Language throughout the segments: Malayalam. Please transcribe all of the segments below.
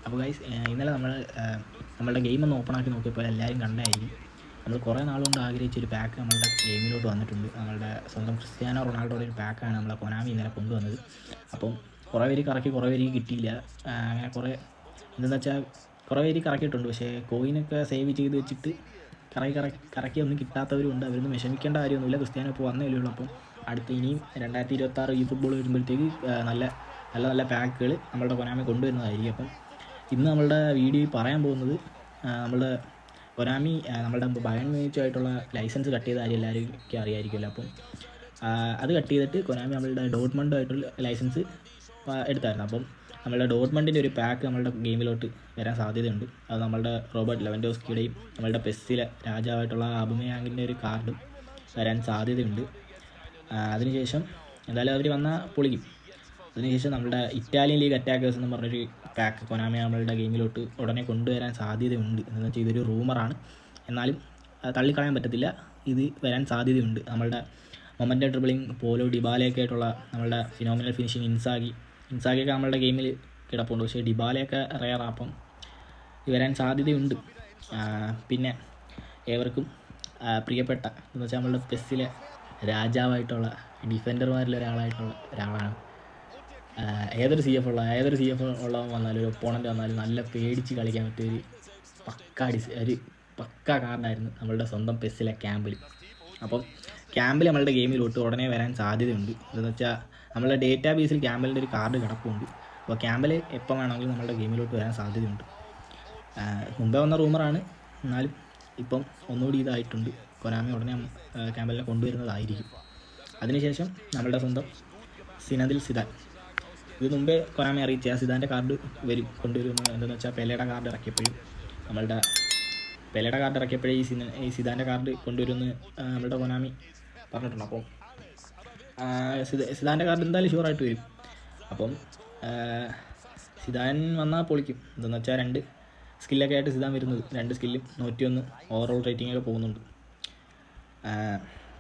അപ്പോൾ ഗൈസ് ഇന്നലെ നമ്മളുടെ ഗെയിം ഒന്ന് ഓപ്പൺ ആക്കി നോക്കിയപ്പോൾ എല്ലാവരും കണ്ടായിരിക്കും. നമ്മൾ കുറേ നാളുകൊണ്ട് ആഗ്രഹിച്ചൊരു പാക്ക് നമ്മളുടെ ഗെയിമിലോട്ട് വന്നിട്ടുണ്ട്. നമ്മളുടെ സ്വന്തം ക്രിസ്ത്യാനോ റൊണാൾഡോയുടെ ഒരു പാക്കാണ് നമ്മളെ കൊനാമി ഇന്നലെ കൊണ്ടുവന്നത്. അപ്പം കുറേ പേര് കറക്കി, കുറേ പേര് കിട്ടിയില്ല. അങ്ങനെ കുറേ എന്തെന്ന് വെച്ചാൽ കുറേ പേര് കറക്കിയിട്ടുണ്ട്. പക്ഷേ കോയിനൊക്കെ സേവ് ചെയ്ത് വെച്ചിട്ട് കറക്കി ഒന്നും കിട്ടാത്തവരുണ്ട്. അവരൊന്നും വിഷമിക്കേണ്ട കാര്യമൊന്നുമില്ല. ക്രിസ്ത്യാനോ ഇപ്പോൾ വന്നേ ഉള്ളൂ. അപ്പം അടുത്ത് ഇനിയും 2026 ഈ ഫുട്ബോൾ വരുമ്പോഴത്തേക്ക് നല്ല നല്ല നല്ല പാക്കുകൾ നമ്മളുടെ കൊനാമി കൊണ്ടുവരുന്നതായിരിക്കും. അപ്പം ഇന്ന് നമ്മളുടെ വീഡിയോയിൽ പറയാൻ പോകുന്നത് നമ്മളുടെ കൊനാമി നമ്മളുടെ ബയൺ മ്യൂണിച്ചുമായിട്ടുള്ള ലൈസൻസ് കട്ട് ചെയ്ത കാര്യം എല്ലാവർക്കും അറിയാമായിരിക്കുമല്ലോ. അപ്പം അത് കട്ട് ചെയ്തിട്ട് കൊനാമി നമ്മളുടെ ഡോട്ട്മണ്ടുമായിട്ടുള്ള ലൈസൻസ് എടുത്തായിരുന്നു. അപ്പം നമ്മളുടെ ഡോട്ട്മണ്ടിൻ്റെ ഒരു പാക്ക് നമ്മളുടെ ഗെയിമിലോട്ട് വരാൻ സാധ്യതയുണ്ട്. അത് നമ്മളുടെ റോബർട്ട് ലെവൻഡോസ്കിയുടെയും നമ്മളുടെ പെസ്സിലെ രാജാവായിട്ടുള്ള അബുമയാങ്ങിൻ്റെ ഒരു കാർഡും വരാൻ സാധ്യതയുണ്ട്. അതിനുശേഷം എന്തായാലും അവർ വന്നാൽ പൊളിക്കും. അതിനുശേഷം നമ്മുടെ ഇറ്റാലിയൻ ലീഗ് അറ്റാക്കേഴ്സ് എന്ന് പറഞ്ഞൊരു പാക്ക് കൊനാമി നമ്മളുടെ ഗെയിമിലോട്ട് ഉടനെ കൊണ്ടുവരാൻ സാധ്യതയുണ്ട്. എന്ന് വെച്ചാൽ ഇതൊരു റൂമറാണ്, എന്നാലും തള്ളിക്കളയാൻ പറ്റത്തില്ല, ഇത് വരാൻ സാധ്യതയുണ്ട്. നമ്മളുടെ മൊമൻ്റ് ഡ്രിബിളിങ് പോലോ ഡിബാലയൊക്കെ ആയിട്ടുള്ള നമ്മളുടെ ഫിനോമിനൽ ഫിനിഷിങ് ഇൻസാഗിയൊക്കെ നമ്മളുടെ ഗെയിമിൽ കിടപ്പുണ്ട്. പക്ഷേ ഡിബാലയൊക്കെ റെയറാണ്. അപ്പം വരാൻ സാധ്യതയുണ്ട്. പിന്നെ ഏവർക്കും പ്രിയപ്പെട്ട എന്ന് വെച്ചാൽ നമ്മളുടെ പെസ്സിലെ രാജാവായിട്ടുള്ള ഡിഫൻഡർമാരിൽ ഒരാളാണ്. ഏതൊരു സി എഫ് ഉള്ളവൻ വന്നാലും ഒരു ഒപ്പോണൻ്റ് വന്നാലും നല്ല പേടിച്ച് കളിക്കാൻ പറ്റിയൊരു ഒരു പക്ക കാർഡായിരുന്നു നമ്മളുടെ സ്വന്തം പെസ്സിലെ ക്യാമ്പിൽ. അപ്പം ക്യാമ്പിൽ നമ്മളുടെ ഗെയിമിലോട്ട് ഉടനെ വരാൻ സാധ്യതയുണ്ട്. എന്താണെന്ന് വെച്ചാൽ നമ്മളുടെ ഡേറ്റാ ബേസിൽ ക്യാമ്പിലിൻ്റെ ഒരു കാർഡ് കിടപ്പുണ്ട്. അപ്പോൾ ക്യാമ്പിൽ എപ്പോൾ വേണമെങ്കിലും നമ്മളുടെ ഗെയിമിലോട്ട് വരാൻ സാധ്യതയുണ്ട്. മുമ്പേ വന്ന റൂമറാണ്, എന്നാലും ഇപ്പം ഒന്നുകൂടി ഇതായിട്ടുണ്ട്. കൊനാമി ഉടനെ ക്യാമ്പിലിനെ കൊണ്ടുവരുന്നതായിരിക്കും. അതിനുശേഷം നമ്മളുടെ സ്വന്തം സിനദിൽ സിദാൻ, ഇത് മുമ്പേ കൊനാമി അറിയിച്ച സിദാൻ്റെ കാർഡ് കൊണ്ടുവരുമെന്ന്. എന്താണെന്ന് വെച്ചാൽ പെലെയുടെ കാർഡ് ഇറക്കിയപ്പോഴും ഈ സിദാൻ്റെ കാർഡ് കൊണ്ടുവരുമെന്ന് നമ്മളുടെ കൊനാമി പറഞ്ഞിട്ടുണ്ട്. അപ്പം സിദാൻ്റെ കാർഡ് എന്തായാലും ഷുവറായിട്ട് വരും. അപ്പം സിദാൻ വന്നാൽ പൊളിക്കും. എന്താണെന്ന് വെച്ചാൽ 2 സ്കില്ലൊക്കെ ആയിട്ട് സിദാൻ വരുന്നത്, 2 സ്കില്ലും 101 ഓവറോൾ റേറ്റിങ്ങൊക്കെ പോകുന്നുണ്ട്.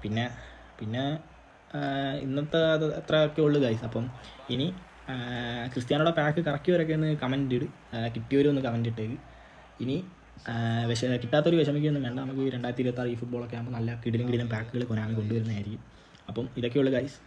പിന്നെ ഇന്നത്തെ അത് അത്രയൊക്കെ ഉള്ളു ഗൈസ്. അപ്പം ഇനി ക്രിസ്ത്യാനോയുടെ പാക്ക് കറക്കിയവരൊക്കെ ഒന്ന് കമൻറ്റ് ഇട്, കിട്ടിയവരൊന്ന് കമൻറ്റ് ഇട്ടേക്ക്. ഇനി കിട്ടാത്തൊരു വിഷമിക്കൊന്നും വേണ്ട. നമുക്ക് 2026 ഈ ഫുട്ബോളൊക്കെ ആകുമ്പോൾ നല്ല കിടിലും പാക്കുകൾ കൊനാമി കൊണ്ടുവരുന്നതായിരിക്കും. അപ്പം ഇതൊക്കെയുള്ളു ഗൈസ്.